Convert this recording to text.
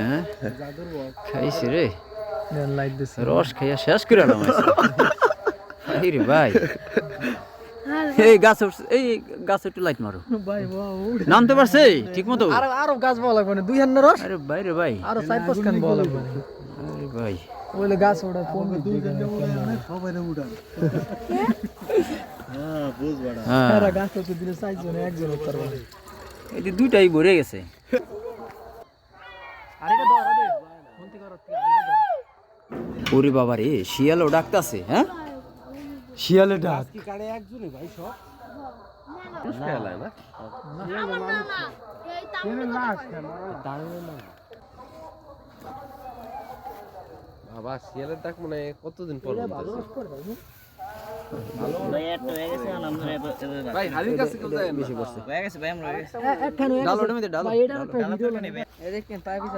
হ্যাঁ খাইছে রে লাইট দিছে রস খাইয়া শেষ করে আলাম রে ভাই এই গাছ এই গাছ একটু লাইট মারো ভাই নামতে পারছে ঠিক মতো আরো গাছ বলা লাগবে না 2 হান্না রস আরে ভাই রে ভাই আরো 4-5 খান বলা লাগবে আরে ভাই ওইলে গাছ ওটা কমবে 2 হান্না সবাই উড়া হ্যাঁ বুঝ বড়া এরা গাছ তো দিলে 4 জন একজন উত্তর বলে এই যে দুইটাই ভরে গেছে আরেটা ধর দে ফোনতে করো ওরে বাবা রে শিয়ালও ডাকতাছে হ্যাঁ শিয়ালে ডাক কি কাড়ে একজনই ভাই সব খেলায় না বাবা শিয়ালের ডাক মানে কতদিন পর ভাই হারির কাছে কেউ যায় না বেশি করছে একখানে ডাল ওটা মধ্যে ডাল ভাই এটা একটা ভিডিও নেবে এই দেখেন তাই